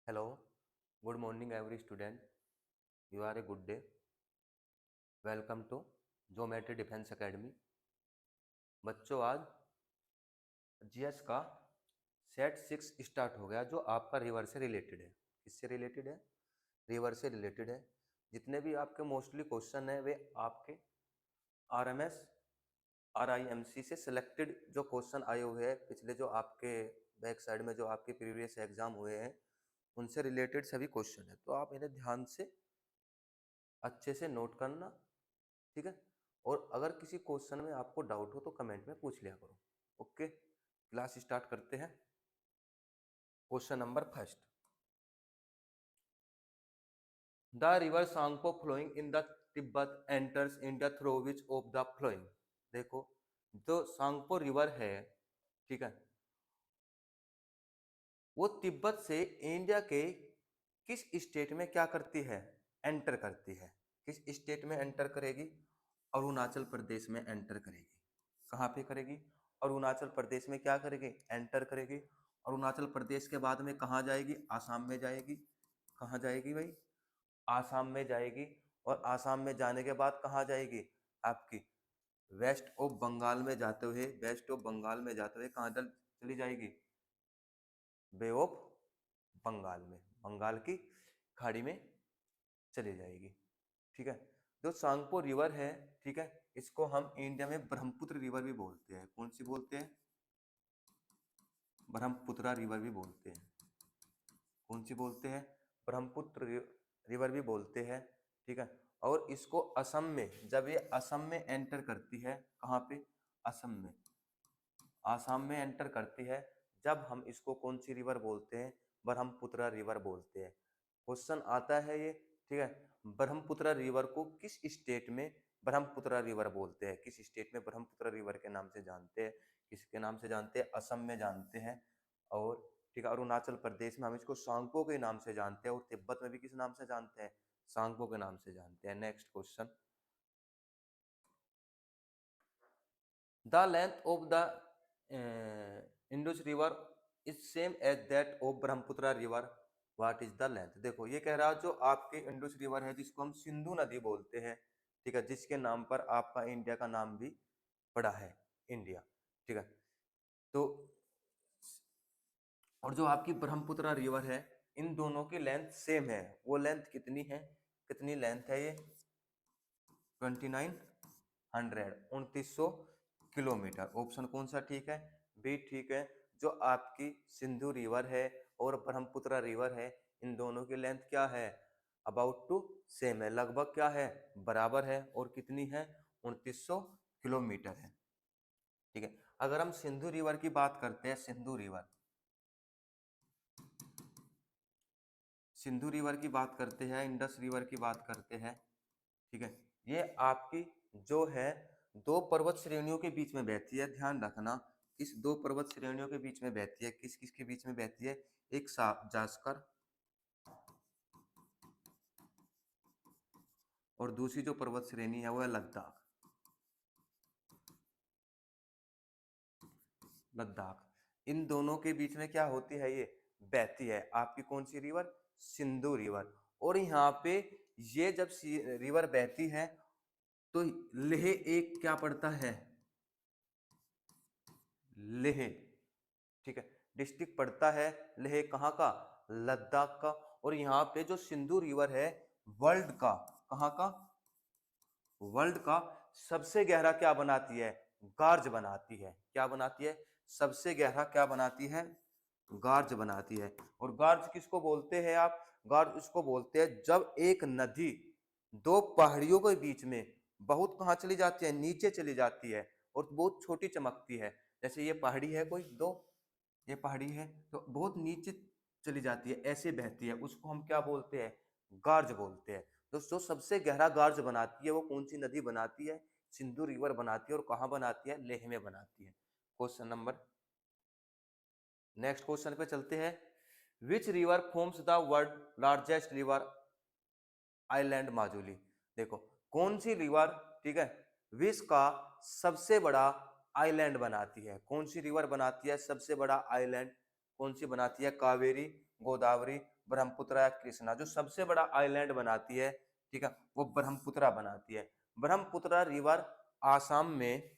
Hello, good morning, every student. You are a good day. Welcome to Geometry Defense Academy. बच्चों आज GS का set 6 start हो गया जो आपका रिवर से रिलेटेड है। किससे रिलेटेड है? रिवर से रिलेटेड है। जितने भी आपके मोस्टली क्वेश्चन है वे आपके आरएमएस आरआईएमसी से सिलेक्टेड जो क्वेश्चन आए हुए हैं पिछले जो आपके बैक साइड में जो आपके प्रीवियस एग्जाम हुए हैं उनसे रिलेटेड सभी क्वेश्चन है। तो आप इन्हें ध्यान से अच्छे से नोट करना, ठीक है। और अगर किसी क्वेश्चन में आपको डाउट हो तो कमेंट में पूछ लिया करो। ओके, क्लास स्टार्ट करते हैं। Question number first, the river Tsangpo flowing in the Tibet enters India through which of the flowing. देखो, जो सांगपो रिवर है, ठीक है, वो तिब्बत से इंडिया के किस स्टेट में क्या करती है? एंटर करती है। किस स्टेट में एंटर करेगी? अरुणाचल प्रदेश में एंटर करेगी। कहाँ पे करेगी? अरुणाचल प्रदेश में क्या करेगी? एंटर करेगी। अरुणाचल प्रदेश के बाद में कहाँ जाएगी? आसाम में जाएगी। कहाँ जाएगी भाई? आसाम में जाएगी। और आसाम में जाने के बाद कहाँ जाएगी? आपकी वेस्ट ऑफ बंगाल में जाते हुए, वेस्ट ऑफ बंगाल में जाते हुए कहाँ चली जाएगी? बे ऑफ बंगाल में, बंगाल की खाड़ी में चली जाएगी। ठीक है। जो सांगपो रिवर है, ठीक है, इसको हम इंडिया में ब्रह्मपुत्र रिवर भी बोलते हैं। कौन सी बोलते हैं? ब्रह्मपुत्र रिवर भी बोलते हैं। कौन सी बोलते हैं? ब्रह्मपुत्र रिवर भी बोलते हैं। ठीक है। और इसको असम में, जब ये असम में एंटर करती है, कहाँ पे? असम में, आसाम में एंटर करती है, जब हम इसको कौन सी रिवर बोलते हैं? ब्रह्मपुत्र रिवर बोलते हैं। क्वेश्चन आता है ये, ठीक है। ब्रह्मपुत्र रिवर को किस स्टेट में ब्रह्मपुत्र रिवर बोलते हैं? किस स्टेट में ब्रह्मपुत्र रिवर के नाम से जानते हैं? किसके नाम से जानते हैं? असम में जानते हैं। और ठीक है, अरुणाचल प्रदेश में हम इसको सांगपो के नाम से जानते हैं। और तिब्बत में भी किस नाम से जानते हैं? सांगपो के नाम से जानते हैं। Next question, the length of the Indus river is same as that of Brahmaputra river, what is the length? देखो, ये कह रहा है जो आपकी इंडस रिवर है जिसको हम सिंधु नदी बोलते हैं, ठीक है, जिसके नाम पर आपका इंडिया का नाम भी पड़ा है, इंडिया। ठीक है। तो और जो आपकी ब्रह्मपुत्र रिवर है, इन दोनों की लेंथ सेम है। वो लेंथ कितनी है? कितनी लेंथ है ये? 2900, 2900 किलोमीटर। ऑप्शन कौन सा ठीक है? बी ठीक है। जो आपकी सिंधु रिवर है और ब्रह्मपुत्र रिवर है, इन दोनों की लेंथ क्या है? अबाउट टू सेम है, लगभग क्या है? बराबर है। और कितनी है? 2900 किलोमीटर है। ठीक है। अगर हम सिंधु रिवर की बात करते हैं, सिंधु रिवर, सिंधु रिवर की बात करते हैं, इंडस रिवर की बात करते हैं, ठीक है, ये आपकी जो है दो पर्वत श्रेणियों के बीच में बहती है। ध्यान रखना, किस दो पर्वत श्रेणियों के बीच में बहती है? किस किस के बीच में बहती है? एक जास्कर और दूसरी जो पर्वत श्रेणी है वो है लद्दाख। लद्दाख, इन दोनों के बीच में क्या होती है? ये बहती है आपकी कौन सी रिवर? सिंधु रिवर। और यहाँ पे ये जब रिवर बहती है तो लेह एक क्या पड़ता है? लेह, ठीक है, डिस्ट्रिक्ट पड़ता है लेह। कहाँ का? लद्दाख का। और यहाँ पे जो सिंधु रिवर है, वर्ल्ड का, कहाँ का? वर्ल्ड का सबसे गहरा क्या बनाती है? गार्ज बनाती है। क्या बनाती है? सबसे गहरा क्या बनाती है? गार्ज बनाती है। और गार्ज किसको बोलते हैं आप? गार्ज उसको बोलते हैं जब एक नदी दो पहाड़ियों के बीच में बहुत कहाँ चली जाती है? नीचे चली जाती है और बहुत छोटी चमकती है। जैसे ये पहाड़ी है, कोई दो, ये पहाड़ी है तो बहुत नीचे चली जाती है, ऐसे बहती है, उसको हम क्या बोलते हैं? गार्ज बोलते हैं। दोस्तों, सबसे गहरा गार्ज बनाती है वो कौन सी नदी बनाती है? सिंधु रिवर बनाती है। और कहाँ बनाती है? लेह में बनाती है। क्वेश्चन नंबर, नेक्स्ट क्वेश्चन पे चलते हैं। Which river forms the world largest river island Majuli? देखो, कौन सी रिवर, ठीक है, विश्व का सबसे बड़ा आइलैंड बनाती है? कौन सी रिवर बनाती है सबसे बड़ा आइलैंड? कौन सी बनाती है? कावेरी, गोदावरी, ब्रह्मपुत्र या कृष्णा। जो सबसे बड़ा आइलैंड बनाती है, ठीक है, वो ब्रह्मपुत्र बनाती है। ब्रह्मपुत्र रिवर आसाम में,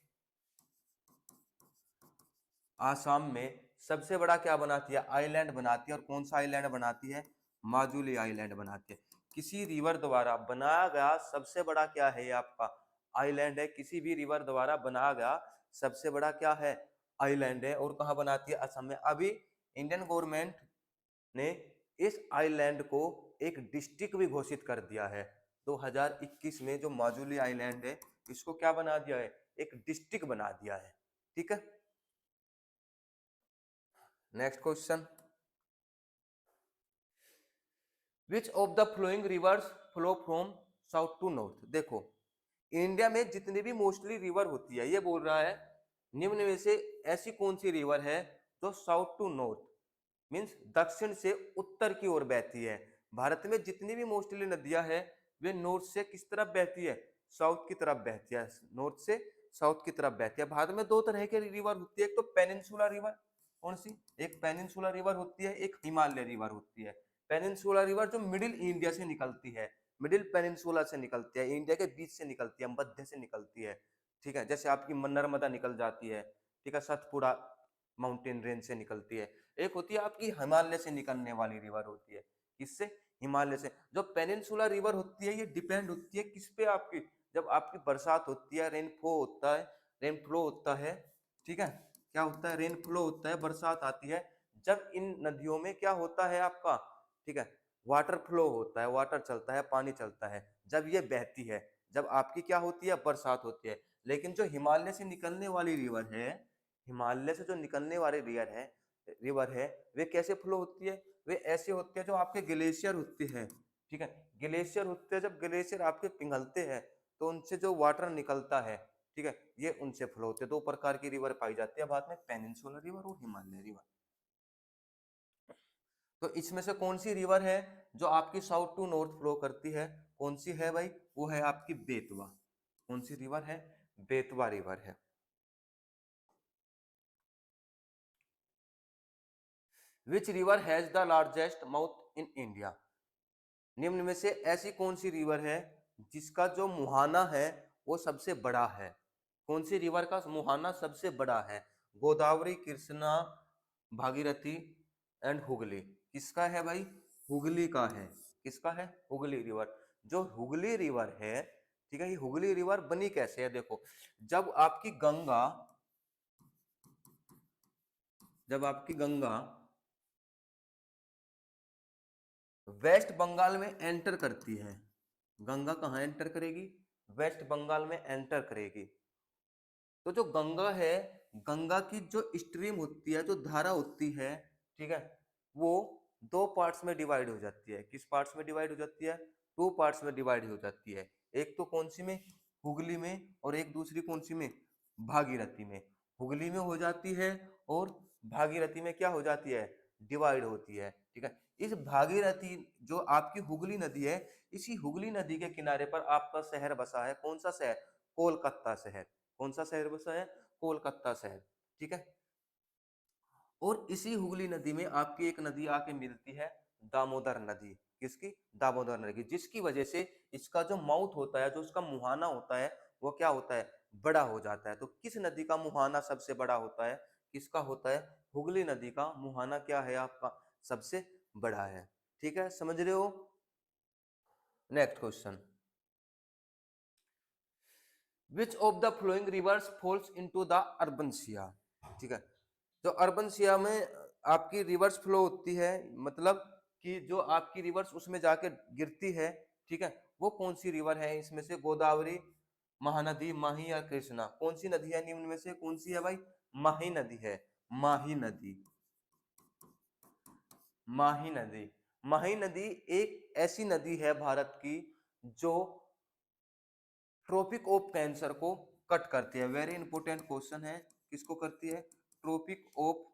आसाम में सबसे बड़ा क्या बनाती है, आइलैंड बनाती है। और कौन सा आइलैंड बनाती है, माजुली आइलैंड बनाती है। किसी रिवर द्वारा बनाया गया सबसे बड़ा क्या है, ये आपका आइलैंड है। किसी भी रिवर द्वारा बनाया गया सबसे बड़ा क्या है, आइलैंड है। और कहाँ बनाती है, असम में। अभी इंडियन गवर्नमेंट ने इस आइलैंड को एक डिस्ट्रिक्ट भी घोषित कर दिया है। 2021 में जो माजुली आइलैंड है, इसको क्या बना दिया है, एक डिस्ट्रिक्ट बना दिया है। ठीक है, next question, which of the flowing rivers flow from south to north. देखो, इंडिया में जितनी भी मोस्टली रिवर होती है, ये बोल रहा है निम्न में से ऐसी कौन सी रिवर है जो साउथ टू नॉर्थ मीन्स दक्षिण से उत्तर की ओर बहती है। भारत में जितनी भी मोस्टली नदियां हैं, वे नॉर्थ से किस तरफ बहती है, साउथ की तरफ बहती है। नॉर्थ से साउथ की तरफ बहती है। भारत में दो तरह के रिवर होती है, एक तो पेनिनसुला रिवर, कौन सी, एक पेनिनसुला रिवर होती है, एक हिमालय रिवर होती है। पेनिनसुला रिवर जो मिडिल इंडिया से निकलती है, मिडिल पेनिनसुला से निकलती है, इंडिया के बीच से निकलती है, मध्य से निकलती है। ठीक है, जैसे आपकी नर्मदा निकल जाती है, ठीक है, सतपुड़ा माउंटेन रेंज से निकलती है। एक होती है आपकी हिमालय से निकलने वाली रिवर होती है, किससे, हिमालय से। जो पेनिनसुला रिवर होती है, ये डिपेंड होती है किस पे, आपकी जब आपकी बरसात होती है, रेनफो होता है, रेनफ्लो होता है, ठीक है, क्या होता है, रेनफ्लो होता है, बरसात आती है, जब इन नदियों में क्या होता है आपका, ठीक है, वाटर फ्लो होता है, वाटर चलता है, पानी चलता है, जब ये बहती है, जब आपकी क्या होती है, बरसात होती है। लेकिन जो हिमालय से निकलने वाली रिवर है, हिमालय से जो निकलने वाली रिवर है, वे कैसे फ्लो होती है, वे ऐसे होते हैं जो आपके ग्लेशियर होते हैं, ठीक है, ग्लेशियर होते हैं, जब ग्लेशियर आपके पिघलते हैं तो उनसे जो वाटर निकलता है, ठीक है, ये उनसे फ्लो होते हैं। दो प्रकार की रिवर पाई जाती है भारत में, पेनिनसुलर रिवर और हिमालय रिवर। तो इसमें से कौन सी रिवर है जो आपकी साउथ टू नॉर्थ फ्लो करती है, कौन सी है भाई, वो है आपकी बेतवा। कौन सी रिवर है, बेतवा रिवर है। Which river has the largest mouth in India. निम्न में से ऐसी कौन सी रिवर है जिसका जो मुहाना है वो सबसे बड़ा है। कौन सी रिवर का मुहाना सबसे बड़ा है, गोदावरी, कृष्णा, भागीरथी एंड हुगली। किसका है भाई, हुगली का है। किसका है, हुगली रिवर। जो हुगली रिवर है, ठीक है, ये हुगली रिवर बनी कैसे है, देखो, जब आपकी गंगा, जब आपकी गंगा वेस्ट बंगाल में एंटर करती है, गंगा कहाँ एंटर करेगी, वेस्ट बंगाल में एंटर करेगी, तो जो गंगा है, गंगा की जो स्ट्रीम होती है, जो धारा होती है, ठीक है, वो दो पार्ट्स में डिवाइड हो जाती है। किस पार्ट्स में डिवाइड हो जाती है, टू पार्ट्स में डिवाइड हो जाती है। एक तो कौन सी में, हुगली में, और एक दूसरी कौन सी में, भागीरथी में। हुगली में हो जाती है और भागीरथी में क्या हो जाती है, डिवाइड होती है। ठीक है, इस भागीरथी जो आपकी हुगली नदी है, इसी हुगली नदी के किनारे पर आपका शहर बसा है। कौन सा शहर, कोलकाता शहर। कौन सा शहर बसा है, कोलकाता शहर। ठीक है, और इसी हुगली नदी में आपकी एक नदी आके मिलती है, दामोदर नदी। किसकी, दामोदर नदी, जिसकी वजह से इसका जो माउथ होता है, जो इसका मुहाना होता है, वो क्या होता है, बड़ा हो जाता है। तो किस नदी का मुहाना सबसे बड़ा होता है, किसका होता है, हुगली नदी का मुहाना क्या है आपका, सबसे बड़ा है। ठीक है, समझ रहे हो। Next question, which of the flowing rivers falls into the Arabian Sea. ठीक है, जो अर्बन सिया में आपकी रिवर्स फ्लो होती है, मतलब कि जो आपकी रिवर्स उसमें जाके गिरती है, ठीक है, वो कौन सी रिवर है इसमें से, गोदावरी, महानदी, माही या कृष्णा। कौन सी नदी है निम्न में से, कौन सी है भाई, माही नदी है, माही नदी, माही नदी। माही नदी एक ऐसी नदी है भारत की जो ट्रोपिक ऑफ कैंसर को कट करती है। वेरी इंपॉर्टेंट क्वेश्चन है, किसको करती है, ट्रोपिक ऑफ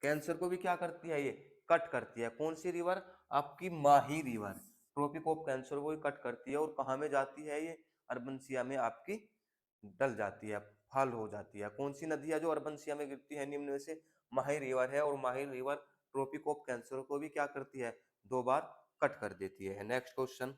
कैंसर को भी क्या करती है, ये कट करती है। कौन सी रिवर, आपकी माही रिवर ट्रोपिक ऑफ कैंसर को कट करती है। और कहाँ में जाती है ये, अर्बनसिया में आपकी डल जाती है, फॉल हो जाती है। कौन सी नदी है जो अर्बनसिया में गिरती है निम्न में से, माही रिवर है, और माही रिवर ट्रॉपिक ऑफ कैंसर को भी क्या करती है, 2 बार कट कर देती है। Next question,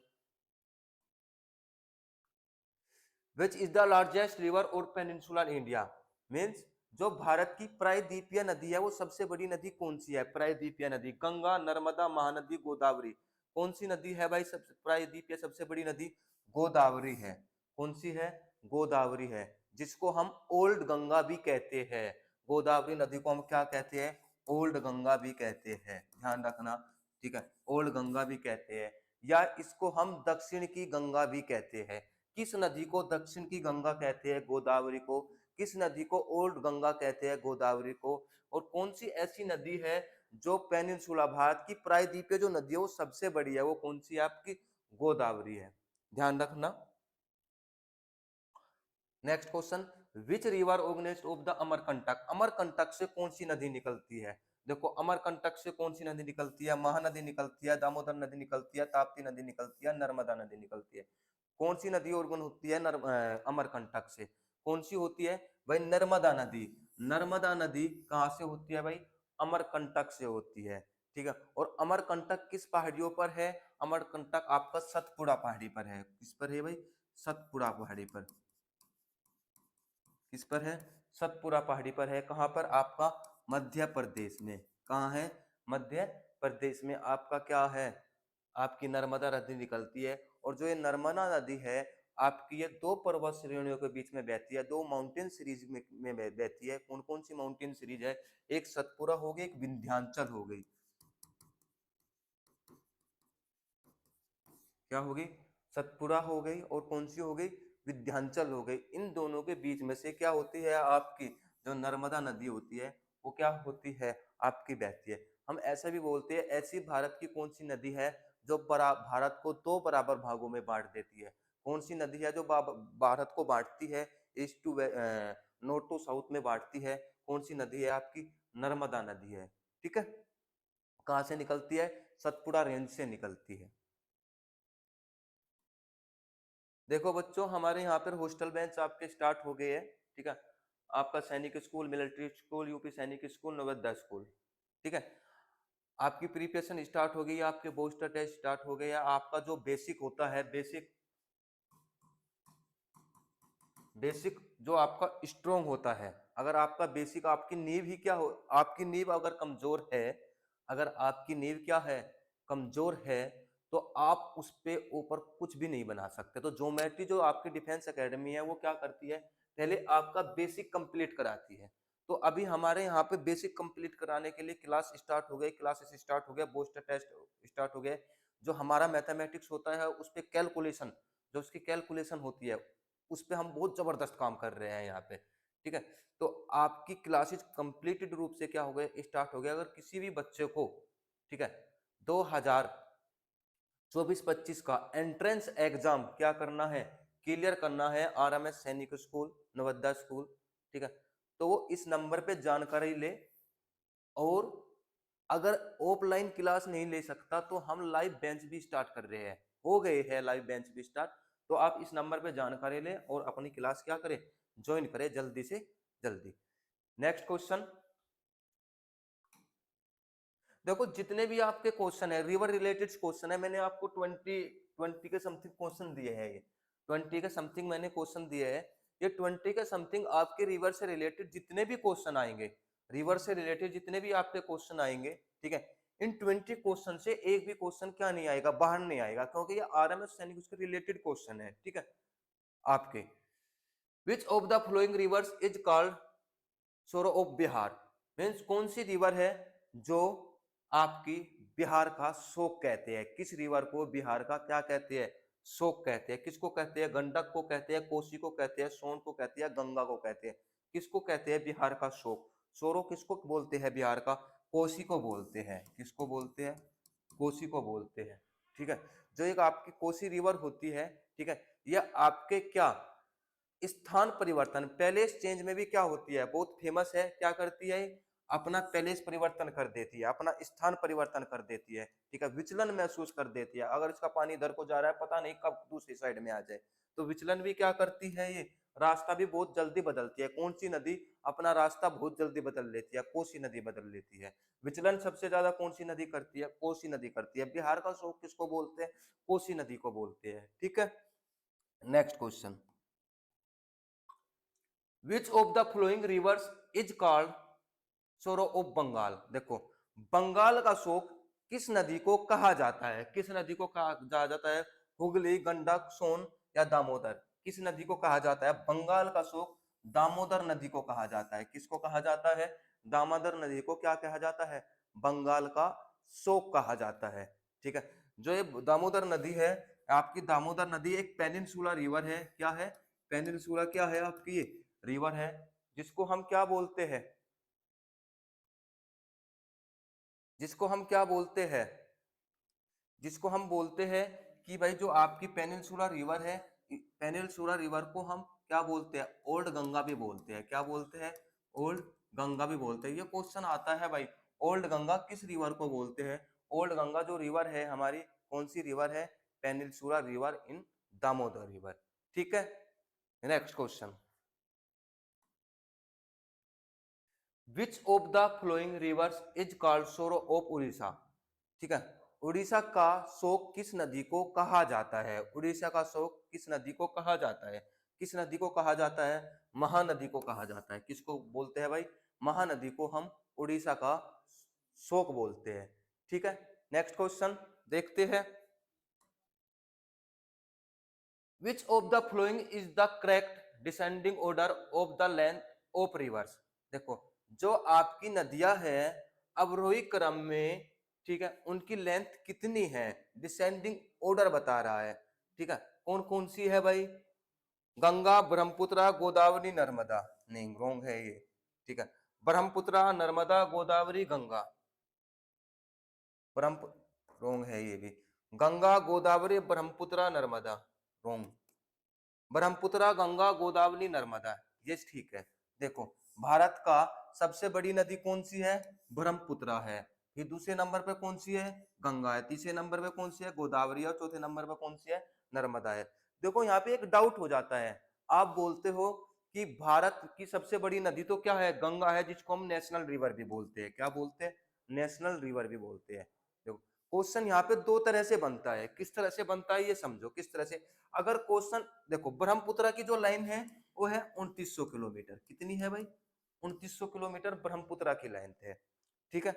which is the largest river और पेनिनसुला इन इंडिया, मीन्स जो भारत की प्रायद्वीपीय नदी है वो सबसे बड़ी नदी कौन सी है, प्रायद्वीपीय नदी, गंगा, नर्मदा, महानदी, गोदावरी, कौन सी नदी है भाई सब प्रायद्वीपीय सबसे बड़ी नदी, गोदावरी है। कौन सी है, गोदावरी है, जिसको हम ओल्ड गंगा भी कहते हैं। गोदावरी नदी को हम क्या कहते हैं, ओल्ड गंगा भी कहते हैं, ध्यान रखना, ठीक है, ओल्ड गंगा भी कहते हैं, या इसको हम दक्षिण की गंगा भी कहते हैं। किस नदी को दक्षिण की गंगा कहते हैं, गोदावरी को, किस नदी को ओल्ड गंगा कहते हैं, गोदावरी को, और कौन सी ऐसी नदी है जो पेनिनसुला भारत की प्रायद्वीपीय जो नदी है वो सबसे बड़ी है, वो कौन सी है आपकी, गोदावरी है, ध्यान रखना। Next question, which river organized of the Amarkantak, Amarkantak से कौन सी नदी निकलती है, देखो अमरकंटक से कौन सी नदी निकलती है, महानदी निकलती है, दामोदर नदी निकलती है, ताप्ती नदी निकलती है, नर्मदा नदी निकलती है। कौन सी नदी ऑर्गन होती है अमरकंटक से, कौन सी होती है भाई, नर्मदा नदी। नर्मदा नदी कहाँ से होती है भाई, अमरकंटक से होती है, ठीक है। और अमरकंटक किस पहाड़ियों पर है, अमरकंटक आपका सतपुड़ा पहाड़ी पर है, किस पर है भाई, सतपुड़ा पहाड़ी पर, किस पर है, सतपुड़ा पहाड़ी पर है, कहाँ पर, आपका मध्य प्रदेश में, कहाँ है, मध्य प्रदेश में आपका क्या है, आपकी नर्मदा नदी निकलती है। और जो ये नर्मदा नदी है आपकी, ये 2 पर्वत श्रेणियों के बीच में बहती है, 2 माउंटेन सीरीज में बहती है। कौन कौन सी माउंटेन सीरीज है, एक सतपुड़ा हो गई, एक विंध्याचल हो गई, क्या हो गई, सतपुड़ा हो गई, और कौन सी हो गई, विंध्याचल हो गई। इन दोनों के बीच में से क्या होती है, आपकी जो नर्मदा नदी होती है वो क्या होती है, आपकी बहती है। हम ऐसा भी बोलते हैं, ऐसी भारत की कौन सी नदी है जो भारत को 2 बराबर भागों में बांट देती है, कौन सी नदी है जो भारत को बांटती है, east to north to south में बांटती है, कौन सी नदी है आपकी, नर्मदा नदी है, ठीक है। कहां से निकलती है, सतपुड़ा रेंज से निकलती है। देखो बच्चों, हमारे यहाँ पर हॉस्टल बेंच आपके स्टार्ट हो गए हैं, ठीक है। आपका सैनिक स्कूल, मिलिट्री स्कूल, यूपी सैनिक स्कूल, नवोदय स्कूल, ठीक है। आपकी प्रिपरेशन स्टार्ट हो गई है, आपके बूस्टर टेस्ट स्टार्ट हो गए हैं। आपका जो बेसिक होता है, बेसिक बेसिक जो आपका स्ट्रोंग होता है, अगर आपका बेसिक, आपकी नींव ही क्या हो, आपकी नींव अगर कमजोर है, अगर आपकी नींव क्या है, कमजोर है, तो आप उस पे ऊपर कुछ भी नहीं बना सकते। तो ज्योमेट्री जो आपकी डिफेंस एकेडमी है वो क्या करती है, पहले आपका बेसिक कंप्लीट कराती है। तो अभी हमारे यहाँ पे बेसिक कंप्लीट कराने के लिए क्लास स्टार्ट हो गई, क्लासेस स्टार्ट हो गया, बूस्टर टेस्ट स्टार्ट हो गए। जो हमारा मैथमेटिक्स होता है उस पे कैलकुलेशन, जो उसकी कैलकुलेशन होती है उस पे हम बहुत जबरदस्त काम कर रहे हैं यहाँ पे, ठीक है। तो आपकी क्लासेस कंप्लीटेड रूप से क्या हो गए, स्टार्ट हो गया। अगर किसी भी बच्चे को, ठीक है, 2024-25 का एंट्रेंस एग्जाम क्या करना है, क्लियर करना है, आरएमएस सैनिक स्कूल, नवोदय स्कूल, ठीक है, तो वो इस नंबर पे जानकारी ले। और अगर ऑफलाइन क्लास नहीं ले सकता तो हम लाइव बेंच भी स्टार्ट कर रहे हैं, हो गए हैं लाइव बेंच भी स्टार्ट। तो आप इस नंबर पे जानकारी लें और अपनी क्लास क्या करें, ज्वाइन करें जल्दी से जल्दी। नेक्स्ट क्वेश्चन, देखो जितने भी आपके क्वेश्चन है रिवर रिलेटेड क्वेश्चन है, मैंने आपको 20 के समथिंग क्वेश्चन दिए हैं, ये 20 के समथिंग मैंने क्वेश्चन दिए हैं। ये 20 के समथिंग आपके रिवर से रिलेटेड जितने भी क्वेश्चन आएंगे, रिवर से रिलेटेड जितने भी आपके क्वेश्चन आएंगे, ठीक है, इन 20 क्वेश्चन से एक भी क्वेश्चन क्या नहीं आएगा, बाहर नहीं आएगा, क्योंकि ये आरएमएस सैनिक उसके रिलेटेड क्वेश्चन है, ठीक है आपके। Which of the flowing rivers is called sorrow of Bihar, means कौन सी रिवर है जो आपकी बिहार का शोक कहते हैं, किस रिवर को बिहार का क्या कहते हैं, शोक कहते हैं। किसको कहते हैं, गंडक को कहते हैं, कोसी को कहते हैं, सोन को कहते हैं, गंगा को कहते हैं। किसको कहते हैं बिहार का शोक, सोरो किसको बोलते हैं बिहार का, कोसी को बोलते हैं, किसको बोलते हैं, कोसी को बोलते हैं, ठीक है। जो एक आपकी कोसी रिवर होती है, ठीक है, यह आपके क्या स्थान परिवर्तन, पैलेस चेंज में भी क्या होती है, बहुत फेमस है, क्या करती है, अपना पैलेस परिवर्तन कर देती है, अपना स्थान परिवर्तन कर देती है, ठीक है, विचलन महसूस कर देती है। अगर इसका पानी इधर को जा रहा है, पता नहीं कब दूसरी साइड में आ जाए, तो विचलन भी क्या करती है, ये रास्ता भी बहुत जल्दी बदलती है। कौन सी नदी अपना रास्ता बहुत जल्दी बदल लेती है? कोसी नदी बदल लेती है। विचलन सबसे ज्यादा कौन सी नदी करती है? कोसी नदी करती है। बिहार का शोक किसको बोलते हैं? कोसी नदी को बोलते हैं। ठीक है, next question, which of the flowing rivers is called sorrow of Bengal? देखो, बंगाल का शोक किस नदी को कहा जाता है? किस नदी को कहा जाता है? हुगली, गंडक, सोन या दामोदर? किस नदी को कहा जाता है? बंगाल का शोक दामोदर नदी को कहा जाता है। किसको कहा जाता है? दामोदर नदी को क्या कहा जाता है? बंगाल का शोक कहा जाता है। ठीक है, जो ये दामोदर नदी है, आपकी दामोदर नदी एक पेनिनसुला रिवर है। क्या है? पेनिनसुला क्या है आपकी? ये रिवर है, जिसको हम क्या बोलते हैं? जिसको हम क्या बोलते हैं? जिसको हम बोलते हैं कि भाई जो आपकी पेनिनसुला रिवर है, पेनिनसुला रिवर को हम क्या बोलते हैं? ओल्ड गंगा भी बोलते हैं। क्या बोलते हैं? ओल्ड गंगा भी बोलते हैं। ये क्वेश्चन आता है भाई, ओल्ड गंगा किस रिवर को बोलते हैं? ओल्ड गंगा जो रिवर है हमारी, कौन सी रिवर है? Peninsula river in Damodar river. ठीक है, next question, which of the flowing rivers is called sorrow of Orissa? ठीक है, उड़ीसा का शोक किस नदी को कहा जाता है? उड़ीसा का शोक किस नदी को कहा जाता है? किस नदी को कहा जाता है? महानदी को कहा जाता है। किसको बोलते हैं भाई? महानदी को हम उड़ीसा का शोक बोलते हैं। ठीक है, नेक्स्ट क्वेश्चन देखते हैं, विच of the following is the correct descending order of the length of reverse? देखो, जो आपकी नदियां हैं अवरोही क्रम में, ठीक है, उनकी लेंथ कितनी है? डिसेंडिंग ऑर्डर बता रहा है। ठीक है, कौन कौन सी है भाई? गंगा, ब्रह्मपुत्र, गोदावरी, नर्मदा? नहीं, रॉन्ग है ये। ठीक है, ब्रह्मपुत्र, नर्मदा, गोदावरी, गंगा। ब्रह्म रॉन्ग है ये भी। गंगा, गोदावरी, ब्रह्मपुत्र, नर्मदा, रॉन्ग। ब्रह्मपुत्र, गंगा, गोदावरी, नर्मदा, ये ठीक है। देखो, भारत का सबसे बड़ी नदी कौन सी है? ब्रह्मपुत्र है। फिर दूसरे नंबर पे कौन सी है? गंगा है। तीसरे नंबर पे कौन सी है? गोदावरी। और चौथे नंबर पे कौन सी है? नर्मदा है। देखो, यहाँ पे एक डाउट हो जाता है। आप बोलते हो कि भारत की सबसे बड़ी नदी तो क्या है? गंगा है, जिसको हम नेशनल रिवर भी बोलते हैं। क्या बोलते हैं? नेशनल रिवर भी बोलते हैं। देखो, क्वेश्चन यहाँ पे दो तरह से बनता है। किस तरह से बनता है ये समझो। किस तरह से? अगर क्वेश्चन देखो, ब्रह्मपुत्र की जो लाइन है वो है 2900 किलोमीटर। कितनी है भाई? 2900 किलोमीटर ब्रह्मपुत्र की लेंथ है। ठीक है,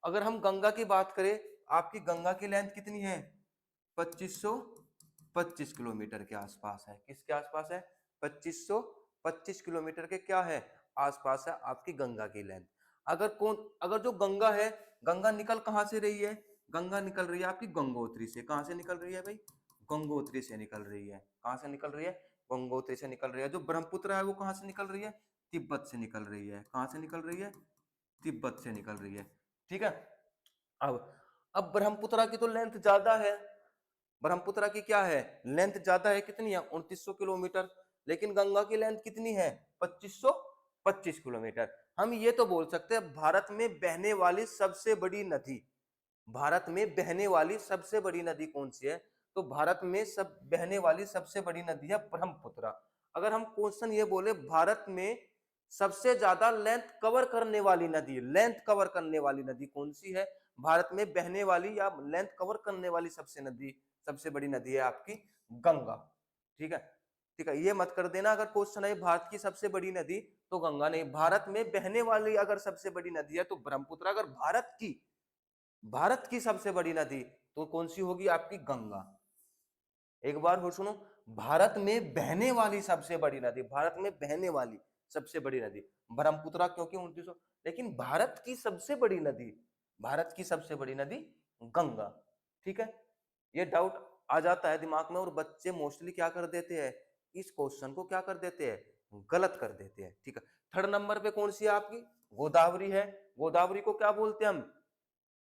अगर हम गंगा की बात करें, आपकी गंगा की लेंथ कितनी है? 2525 किलोमीटर के आसपास है। किसके आसपास है? 2525 किलोमीटर के क्या है? आसपास है आपकी गंगा की लेंथ। अगर जो गंगा है, गंगा निकल कहां से रही है? गंगा निकल रही है आपकी गंगोत्री से। कहां से निकल रही है भाई? गंगोत्री से निकल रही है। कहां से निकल रही है? गंगोत्री से निकल रही है। जो ब्रह्मपुत्र है वो कहां से निकल रही है? तिब्बत से निकल रही है। कहां से निकल रही है? तिब्बत से निकल रही है। ठीक है, अब अब ब्रह्मपुत्र की तो लेंथ ज्यादा है। ब्रह्मपुत्र की क्या है? लेंथ ज्यादा है। कितनी है? 2900 किलोमीटर। लेकिन गंगा की लेंथ कितनी है? 2525 किलोमीटर। हम ये तो बोल सकते हैं भारत में बहने वाली सबसे बड़ी नदी, भारत में बहने वाली सबसे बड़ी नदी कौन सी है? तो भारत में सब बहने वाली सबसे बड़ी नदी है ब्रह्मपुत्र। अगर हम क्वेश्चन ये बोले भारत में सबसे ज्यादा लेंथ कवर करने वाली नदी, लेंथ कवर करने वाली नदी कौन सी है भारत में बहने वाली, या लेंथ कवर करने वाली सबसे बड़ी नदी है आपकी गंगा। ठीक है, ठीक है, ये मत कर देना अगर क्वेश्चन है भारत की सबसे बड़ी नदी तो गंगा नहीं। भारत में बहने वाली अगर सबसे बड़ी नदी है तो ब्रह्मपुत्र। अगर भारत की सबसे बड़ी नदी तो कौन सी होगी? आपकी गंगा। एक बार हो सुनो, भारत में बहने वाली सबसे बड़ी नदी, भारत में बहने वाली सबसे बड़ी नदी ब्रह्मपुत्र, क्योंकि 2900। लेकिन भारत की सबसे बड़ी नदी, भारत की सबसे बड़ी नदी गंगा। ठीक है, ये डाउट आ जाता है दिमाग में और बच्चे मोस्टली क्या कर देते हैं? इस क्वेश्चन को क्या कर देते हैं? गलत कर देते हैं। ठीक है, थर्ड नंबर पे कौन सी है आपकी? गोदावरी है। गोदावरी को क्या बोलते हैं हम?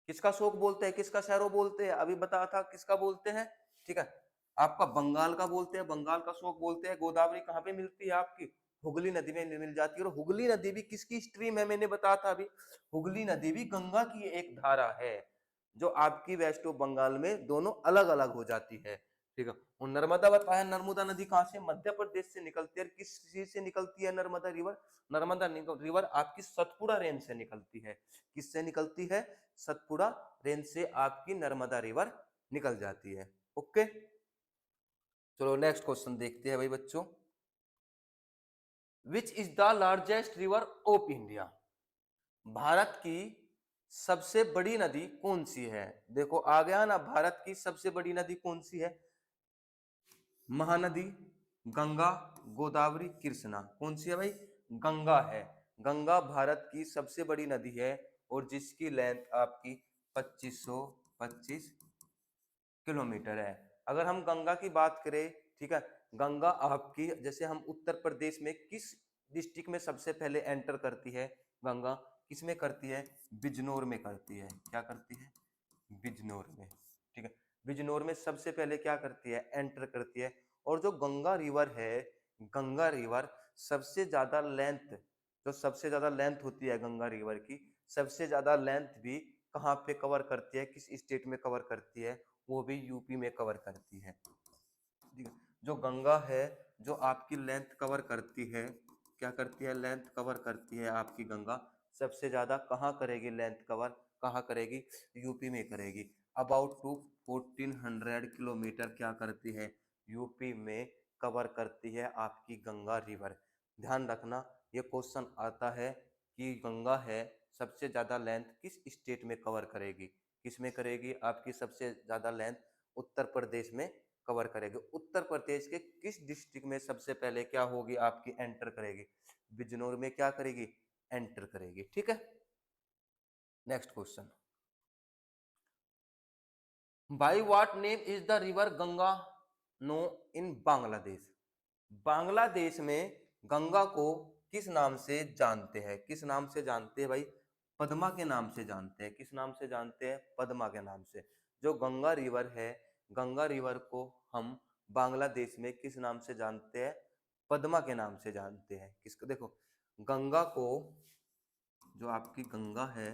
किसका शोक बोलते हैं? किसका शहरो बोलते हैं? अभी बताया था किसका बोलते हैं। ठीक है, आपका बंगाल का बोलते हैं, बंगाल का शोक बोलते हैं। गोदावरी कहाँ पे मिलती है आपकी? हुगली नदी में मिल जाती है। और हुगली नदी भी किसकी स्ट्रीम है? मैंने बताया था अभी, हुगली नदी भी गंगा की एक धारा है, जो आपकी वेस्ट बंगाल में दोनों अलग अलग हो जाती है। ठीक है। और नर्मदा बताया, नर्मदा नदी कहाँ से, मध्य प्रदेश से निकलती है। किस चीज से निकलती है नर्मदा रिवर, नर्मदा रिवर आपकी सतपुड़ा रेंज से निकलती है। किससे निकलती है, सतपुड़ा रेंज से आपकी नर्मदा रिवर निकल जाती है। ओके, चलो नेक्स्ट क्वेश्चन देखते हैं भाई बच्चों। विच is the largest river of India, Bharat की सबसे बड़ी नदी कौन सी है। देखो आ गया ना, भारत की सबसे बड़ी नदी कौन सी है, महानदी, गंगा, गोदावरी, कृष्णा। कौन सी है भाई, गंगा है। गंगा भारत की सबसे बड़ी नदी है और जिसकी लेंथ आपकी 2525 किलोमीटर है। अगर हम गंगा की बात करें, ठीक है, गंगा आपकी, जैसे हम उत्तर प्रदेश में किस डिस्ट्रिक्ट में सबसे पहले एंटर करती है, गंगा किस में करती है, बिजनौर में करती है। क्या करती है, बिजनौर में। ठीक है, बिजनौर में सबसे पहले क्या करती है, एंटर करती है। और जो गंगा रिवर है, गंगा रिवर सबसे ज्यादा लेंथ, जो सबसे ज्यादा लेंथ होती है गंगा रिवर की, सबसे ज्यादा लेंथ भी कहाँ पे कवर करती है, किस स्टेट में कवर करती है, वो भी यूपी में कवर करती है। ठीक है, जो गंगा है, जो आपकी लेंथ कवर करती है, क्या करती है, लेंथ कवर करती है आपकी गंगा, सबसे ज्यादा कहाँ करेगी लेंथ कवर, कहाँ करेगी, यूपी में करेगी। अबाउट टू 1400 किलोमीटर क्या करती है, यूपी में कवर करती है आपकी गंगा रिवर। ध्यान रखना, ये क्वेश्चन आता है कि गंगा है सबसे ज्यादा लेंथ किस स्टेट में कवर करेगी, किस में करेगी, आपकी सबसे ज्यादा लेंथ उत्तर प्रदेश में कवर करेगी। उत्तर प्रदेश के किस डिस्ट्रिक्ट में सबसे पहले क्या होगी, आपकी एंटर करेगी, बिजनौर में क्या करेगी, एंटर करेगी। ठीक है, next question, by what name is the river Ganga no इन बांग्लादेश, बांग्लादेश में गंगा को किस नाम से जानते हैं, किस नाम से जानते हैं भाई, पद्मा के नाम से जानते हैं। किस नाम से जानते हैं, पद्मा के नाम से। जो गंगा रिवर है, गंगा रिवर को हम बांग्लादेश में किस नाम से जानते हैं, पद्मा के नाम से जानते हैं। किसको, देखो गंगा को, जो आपकी गंगा है,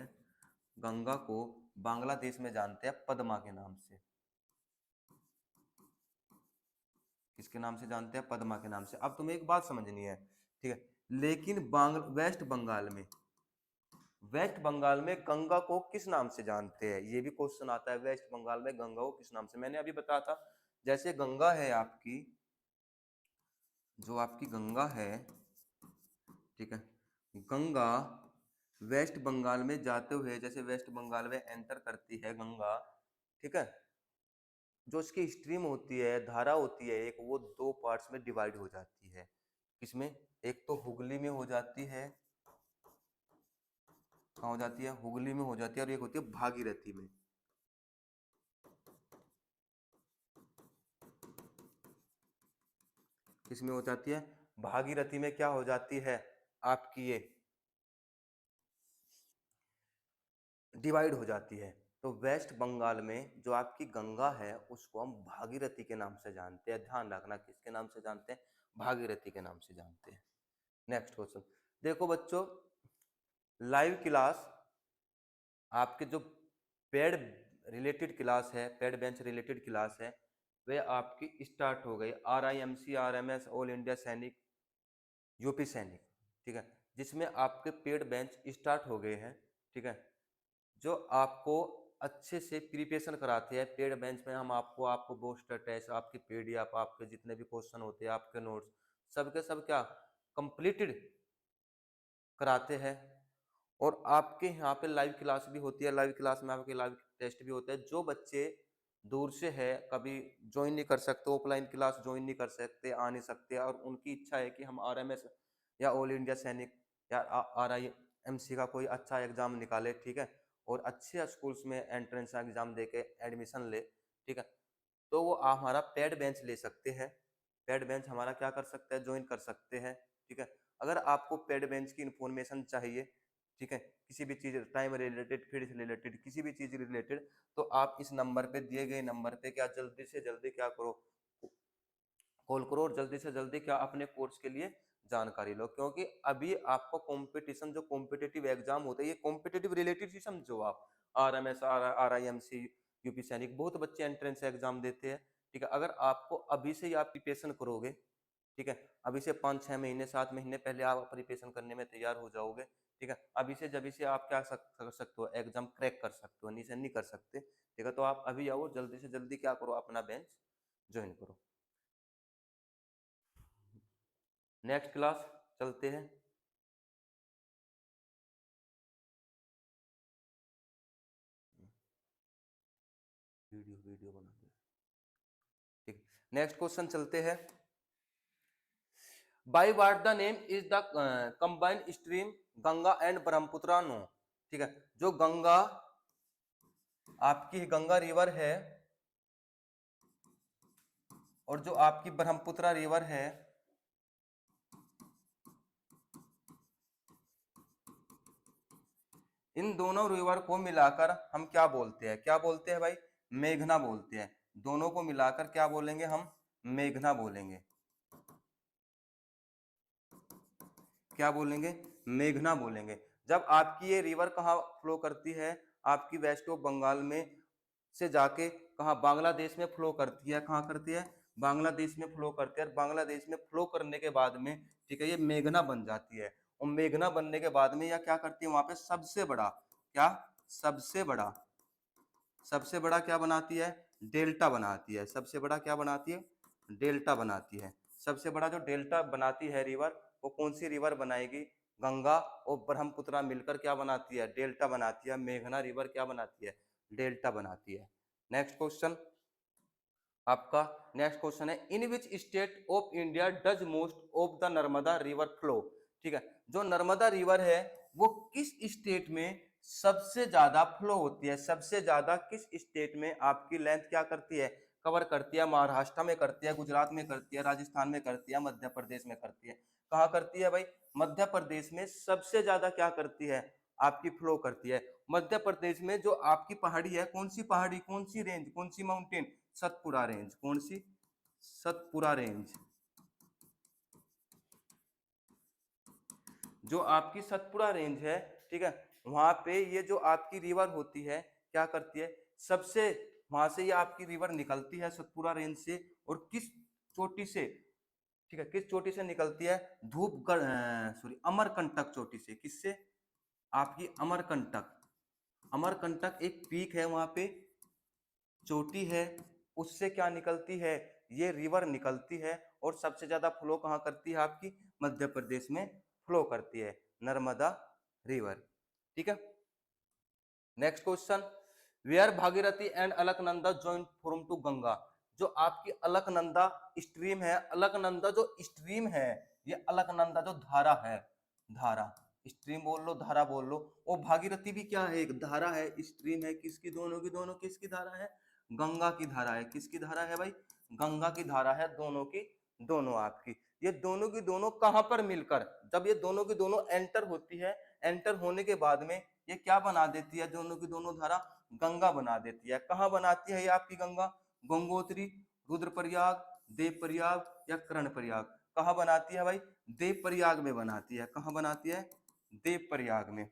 गंगा को बांग्लादेश में जानते हैं पद्मा के नाम से। किसके नाम से जानते हैं, पद्मा के नाम से। अब तुम्हें एक बात समझनी है, ठीक है, लेकिन वेस्ट बंगाल में गंगा को किस नाम से जानते हैं, ये भी क्वेश्चन आता है। वेस्ट बंगाल में गंगा को किस नाम से, मैंने अभी बताया था, जैसे गंगा है आपकी, जो आपकी गंगा है, ठीक है, गंगा वेस्ट बंगाल में जाते हुए, जैसे वेस्ट बंगाल में एंटर करती है गंगा, ठीक है, जो उसकी स्ट्रीम होती है, धारा होती है एक, वो दो पार्ट्स में डिवाइड हो जाती है। किसमें, एक तो हुगली में हो जाती है, कहाँ हो जाती है, हुगली में हो जाती है, और एक होती है भागीरथी में। किसमें हो जाती है, भागीरथी में क्या हो जाती है, आपकी ये डिवाइड हो जाती है। तो वेस्ट बंगाल में जो आपकी गंगा है उसको हम भागीरथी के नाम से जानते हैं। ध्यान रखना, किसके नाम से जानते हैं, भागीरथी के नाम से जानते हैं। नेक्स्ट क्वेश्चन, देखो बच्चों, लाइव क्लास आपके जो पेड रिलेटेड क्लास है, पेड बेंच रिलेटेड क्लास है, वे आपकी स्टार्ट हो गई। RIMC, RMS, ऑल इंडिया सैनिक, यूपी सैनिक, ठीक है, जिसमें आपके पेड बेंच स्टार्ट हो गए हैं। ठीक है, जो आपको अच्छे से प्रिपरेशन कराते हैं। पेड बेंच में हम आपको आपको बूस्टर टेस्ट, आपकी PDF, आपके जितने भी क्वेश्चन होते हैं, आपके नोट्स, सबके सब क्या कंप्लीटेड कराते हैं। और आपके यहाँ पे लाइव क्लास भी होती है। लाइव क्लास में आपके लाइव टेस्ट भी होते हैं। जो बच्चे दूर से है, कभी ज्वाइन नहीं कर सकते, ऑफलाइन क्लास ज्वाइन नहीं कर सकते, आ नहीं सकते, और उनकी इच्छा है कि हम RMS या ऑल इंडिया सैनिक या RIMC का कोई अच्छा एग्जाम निकाले, ठीक है, और अच्छे स्कूल्स में एंट्रेंस एग्जाम दे के एडमिशन ले, ठीक है, तो वो आप हमारा पेड बेंच ले सकते हैं। पेड बेंच हमारा क्या कर सकते हैं, ज्वाइन कर सकते हैं। ठीक है, अगर आपको पेड बेंच की इंफॉर्मेशन चाहिए, ठीक है, किसी भी चीज टाइम रिलेटेड, फील्ड से रिलेटेड, किसी भी चीज रिलेटेड, तो आप इस नंबर पे, दिए गए नंबर पे क्या जल्दी से जल्दी क्या करो, कॉल करो, और जल्दी से जल्दी क्या अपने कोर्स के लिए जानकारी लो। क्योंकि अभी आपको कंपटीशन, जो कॉम्पिटिटिव एग्जाम होते हैं, ये कॉम्पिटिटिव रिलेटेड ही समझो आप। RMS, RIMC, यूपी सैनिक, बहुत बच्चे एंट्रेंस एग्जाम देते हैं। ठीक है, अगर आपको अभी से ही आप प्रिपरेशन करोगे, ठीक है, अभी से 5-6 महीने 7 महीने पहले आप प्रिपरेशन करने में तैयार हो जाओगे, ठीक है, अभी से जब से आप क्या कर सकते हो, एग्जाम क्रैक कर सकते हो, नहीं से नहीं कर सकते, ठीक है, तो आप अभी आओ, जल्दी से जल्दी क्या करो, अपना बेंच ज्वाइन करो। नेक्स्ट क्लास चलते हैं। वीडियो वीडियो बना दो, ठीक, नेक्स्ट क्वेश्चन चलते हैं। By what the name is the combined stream Ganga and Brahmaputra known, ठीक है, जो गंगा आपकी गंगा रिवर है और जो आपकी ब्रह्मपुत्र रिवर है, इन दोनों रिवर को मिलाकर हम क्या बोलते हैं, क्या बोलते हैं भाई, मेघना बोलते हैं। दोनों को मिलाकर क्या बोलेंगे हम, मेघना बोलेंगे। क्या बोलेंगे, मेघना बोलेंगे। जब आपकी ये रिवर कहाँ फ्लो करती है, आपकी वेस्ट ऑफ बंगाल में से जाके कहाँ, बांग्लादेश में फ्लो करती है, कहाँ करती है, बांग्लादेश में फ्लो करती है, और बांग्लादेश में फ्लो करने के बाद में, ठीक है, ये मेघना बन जाती है। और मेघना बनने के बाद में यह क्या करती है, वहां पे सबसे बड़ा क्या, सबसे बड़ा, सबसे बड़ा क्या बनाती है, डेल्टा बनाती है। सबसे बड़ा क्या बनाती है, डेल्टा बनाती है। सबसे बड़ा जो डेल्टा बनाती है रिवर, वो कौन सी रिवर बनाएगी, गंगा और ब्रह्मपुत्र मिलकर क्या बनाती है, डेल्टा बनाती है। मेघना रिवर क्या बनाती है, डेल्टा बनाती है। नेक्स्ट क्वेश्चन आपका, नेक्स्ट क्वेश्चन है, in which state of India does most of the Narmada river flow, ठीक है, जो नर्मदा रिवर है वो किस स्टेट में सबसे ज्यादा फ्लो होती है, सबसे ज्यादा किस स्टेट में आपकी लेंथ क्या करती है, कवर करती है, महाराष्ट्र में करती है, गुजरात में करती है, राजस्थान में करती है, मध्य प्रदेश में करती है, कहाँ करती है भाई, मध्य प्रदेश में सबसे ज्यादा क्या करती है, आपकी फ्लो करती है। मध्य प्रदेश में जो आपकी पहाड़ी है, कौन सी पहाड़ी, कौन सी रेंज, कौन सी माउंटेन, सतपुरा रेंज, कौन सी, सतपुरा रेंज। जो आपकी सतपुरा रेंज है, ठीक है, वहां पे ये जो आपकी रिवर होती है क्या करती है, सबसे वहां से ये आपकी रिवर निकलती है सतपुरा रेंज से, और किस चोटी से, ठीक है, किस चोटी से निकलती है, सॉरी अमरकंटक चोटी से, किससे, आपकी अमरकंटक, अमरकंटक एक पीक है वहां पे, चोटी है, उससे क्या निकलती है, ये रिवर निकलती है, और सबसे ज्यादा फ्लो कहाँ करती है, आपकी मध्य प्रदेश में फ्लो करती है, नर्मदा रिवर, ठीक है। Next question, where Bhagirathi and Alaknanda join form to Ganga, जो आपकी अलकनंदा स्ट्रीम है, अलकनंदा जो स्ट्रीम है, ये अलकनंदा जो धारा है, धारा, स्ट्रीम बोल लो, धारा बोल लो, और भागीरथी भी क्या है, एक धारा है, स्ट्रीम है, किसकी, दोनों की, दोनों किसकी धारा है, गंगा की धारा है। किसकी धारा है भाई, गंगा की धारा है, दोनों की दोनों आपकी। ये दोनों की दोनों कहां पर मिलकर, जब ये दोनों की दोनों एंटर होती है, एंटर होने के बाद में ये क्या बना देती है, दोनों की दोनों धारा गंगा बना देती है। कहाँ बनाती है ये आपकी गंगा, गंगोत्री, रुद्रप्रयाग, देवप्रयाग या कर्णप्रयाग, कहाँ बनाती है भाई, देवप्रयाग में बनाती है। कहाँ बनाती है, देवप्रयाग में।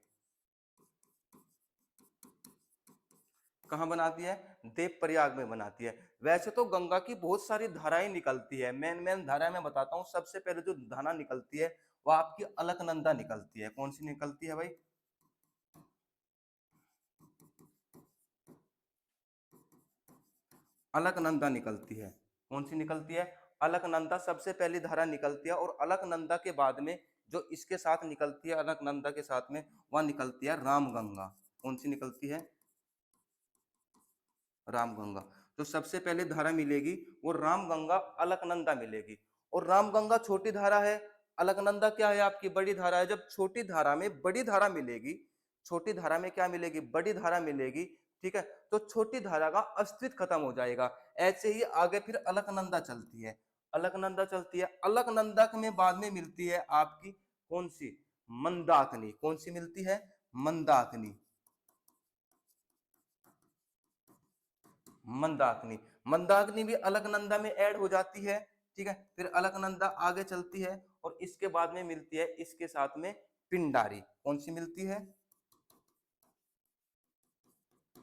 कहाँ बनाती है, देवप्रयाग में बनाती है। वैसे तो गंगा की बहुत सारी धाराएं निकलती है, मेन मेन धारा मैं बताता हूँ। सबसे पहले जो धारा निकलती है वो आपकी अलकनंदा निकलती है। कौन सी निकलती है भाई, अलकनंदा निकलती है। कौन सी निकलती है, अलकनंदा सबसे पहली धारा निकलती है, और अलकनंदा के बाद में जो इसके साथ निकलती है, अलकनंदा के साथ में वह निकलती है रामगंगा। कौन सी निकलती है, रामगंगा। जो सबसे पहले धारा मिलेगी वो रामगंगा अलकनंदा मिलेगी, और रामगंगा छोटी धारा है, अलकनंदा क्या है, आपकी बड़ी धारा है। जब छोटी धारा में बड़ी धारा मिलेगी, छोटी धारा में क्या मिलेगी, बड़ी धारा मिलेगी, ठीक है, तो छोटी धारा का अस्तित्व खत्म हो जाएगा। ऐसे ही आगे फिर अलकनंदा चलती है, अलकनंदा चलती है, अलकनंदा में बाद में मिलती है आपकी कौन सी, मंदाकिनी। कौन सी मिलती है, मंदाकिनी, मंदाकिनी। मंदाकिनी भी अलकनंदा में ऐड हो जाती है, ठीक है, फिर अलकनंदा आगे चलती है, और इसके बाद में मिलती है इसके साथ में पिंडारी। कौन सी मिलती है,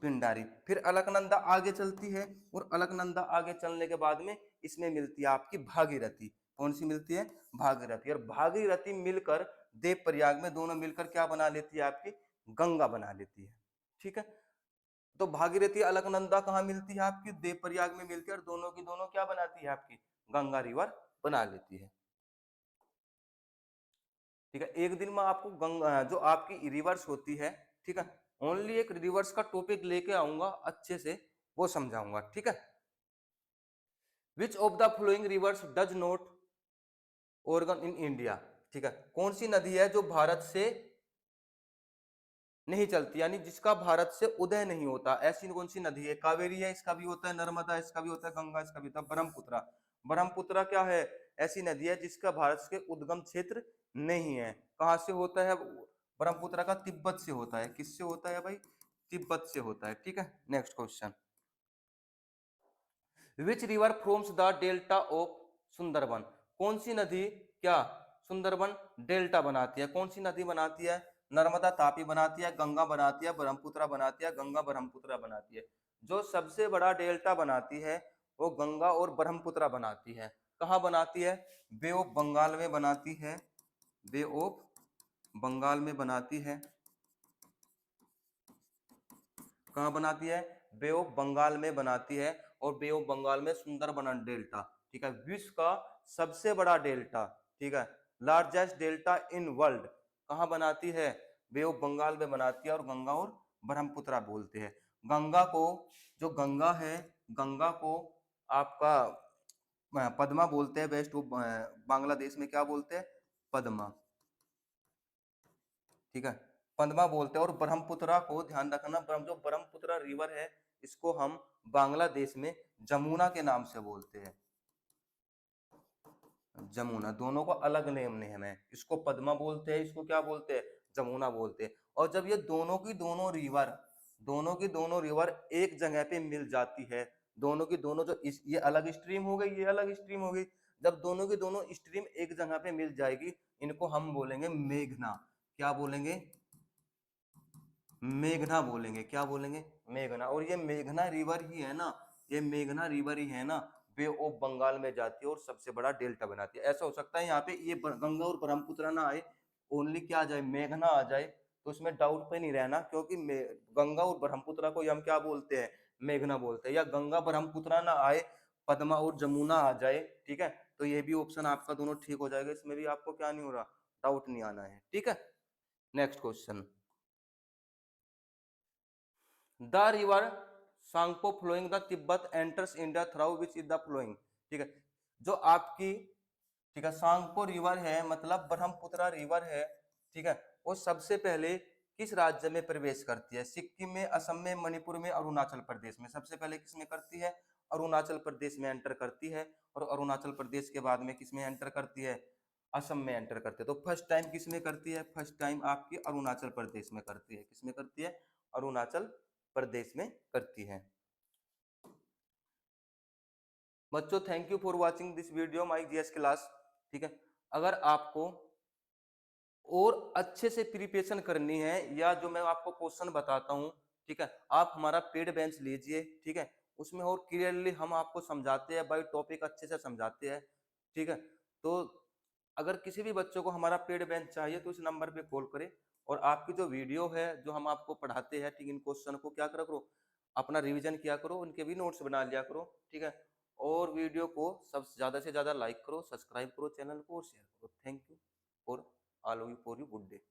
पिंडारी। फिर अलकनंदा आगे चलती है और अलकनंदा आगे चलने के बाद में इसमें मिलती है आपकी भागीरथी। कौन सी मिलती है? भागीरथी। और भागीरथी मिलकर देव प्रयाग में दोनों मिलकर क्या बना लेती है? आपकी गंगा बना लेती है। ठीक है, तो भागीरथी अलकनंदा कहाँ मिलती है? आपकी देव प्रयाग में मिलती है और दोनों की दोनों क्या बनाती है? आपकी गंगा रिवर बना लेती है। ठीक है, एक दिन में आपको गंगा जो आपकी रिवर्स होती है, ठीक है, ओनली एक रिवर्स का टॉपिक लेके आऊंगा, अच्छे से वो समझाऊंगा। ठीक है, which of the flowing rivers does not origin in India? ठीक है, कौन सी नदी है जो भारत से नहीं चलती, यानी जिसका भारत से उदय नहीं होता? ऐसी कौन सी नदी है? कावेरी है, इसका भी होता है, नर्मदा इसका भी होता है, गंगा इसका भी होता है, ब्रह्मपुत्रा। ब्रह्मपुत्रा क्या है? ऐसी नदी है जिसका भारत के उद्गम क्षेत्र नहीं है। कहां से होता है ब्रह्मपुत्रा का? तिब्बत से होता है। किससे होता है भाई? तिब्बत से होता है। ठीक है, next question, which river firms the delta of Sundarban? कौन सी नदी क्या सुंदरबन डेल्टा बनाती है? कौन सी नदी बनाती है? नर्मदा तापी बनाती है, गंगा बनाती है, ब्रह्मपुत्रा बनाती है, गंगा ब्रह्मपुत्रा बनाती है। जो सबसे बड़ा डेल्टा बनाती है वो गंगा और ब्रह्मपुत्रा बनाती है। कहाँ बनाती है? बे ऑफ बंगाल में बनाती है, बे ऑफ बंगाल में बनाती है। कहाँ बनाती है? बे ऑफ बंगाल में बनाती है। और बे ऑफ बंगाल में सुंदरबन डेल्टा, ठीक है, विश्व का सबसे बड़ा डेल्टा, ठीक है, लार्जेस्ट डेल्टा इन वर्ल्ड, कहाँ बनाती है? बे ऑफ बंगाल में बनाती है। और गंगा और ब्रह्मपुत्रा बोलते हैं। गंगा को, जो गंगा है, गंगा को आपका पद्मा बोलते हैं। वेस्ट बांग्लादेश में क्या बोलते हैं? पद्मा। ठीक है, पद्मा बोलते हैं। और ब्रह्मपुत्रा को ध्यान रखना, जो ब्रह्मपुत्रा रिवर है इसको हम बांग्लादेश में जमुना के नाम से बोलते हैं। जमुना, दोनों को अलग नेम है। इसको पद्मा बोलते हैं, इसको क्या बोलते हैं? जमुना बोलते हैं। और जब ये दोनों की दोनों रिवर एक जगह पे मिल जाती है, दोनों की दोनों जो ये अलग स्ट्रीम हो गई, ये अलग स्ट्रीम हो गई, जब दोनों की दोनों स्ट्रीम एक जगह पे मिल जाएगी, इनको हम बोलेंगे मेघना। क्या बोलेंगे? मेघना बोलेंगे। क्या बोलेंगे? मेघना। और ये मेघना रिवर ही है ना, ये मेघना रिवर ही है ना, बे ऑफ बंगाल में जाती है और सबसे बड़ा डेल्टा बनाती है। ऐसा हो सकता है यहाँ पे ये गंगा और ब्रह्मपुत्र ना आए, ओनली क्या आ जाए? मेघना आ जाए, तो उसमें डाउट पे नहीं रहना, क्योंकि गंगा और ब्रह्मपुत्र को हम क्या बोलते हैं? मेघना बोलते हैं। या गंगा ब्रह्मपुत्र ना आए, पद्मा और जमुना आ जाए, ठीक है, तो ये भी ऑप्शन आपका दोनों ठीक हो जाएगा। इसमें भी आपको क्या नहीं हो रहा? डाउट नहीं आना है। ठीक है, next question, the river Tsangpo flowing the Tibet enters India through which is the flowing? ठीक है, जो आपकी, ठीक है, सांगपो रिवर है, मतलब ब्रह्मपुत्र रिवर है, ठीक है, वो सबसे पहले किस राज्य में प्रवेश करती है? सिक्किम में, असम में, मणिपुर में, अरुणाचल प्रदेश में। सबसे पहले किस में करती है? अरुणाचल प्रदेश में एंटर करती है। और अरुणाचल प्रदेश के बाद में किस में एंटर करती है? असम में एंटर करती है। तो फर्स्ट टाइम किस में करती है? फर्स्ट टाइम आपकी अरुणाचल प्रदेश में करती है। किस में करती है? अरुणाचल प्रदेश में करती है। बच्चों, thank you for watching this video my GS class. ठीक है, अगर आपको और अच्छे से प्रिपरेशन करनी है, या जो मैं आपको क्वेश्चन बताता हूँ, ठीक है, आप हमारा पेड बेंच लीजिए। ठीक है, उसमें और क्लियरली हम आपको समझाते हैं, बाई टॉपिक अच्छे से समझाते हैं। ठीक है, तो अगर किसी भी बच्चों को हमारा पेड बेंच चाहिए तो इस नंबर पे कॉल करें। और आपकी जो वीडियो है, जो हम आपको पढ़ाते हैं, ठीक, इन क्वेश्चन को क्या करो, अपना रिवीजन किया करो, उनके भी नोट्स बना लिया करो। ठीक है, और वीडियो को सब ज़्यादा से ज़्यादा लाइक करो, सब्सक्राइब करो चैनल को और शेयर करो। Thank you for all of you, for you good day.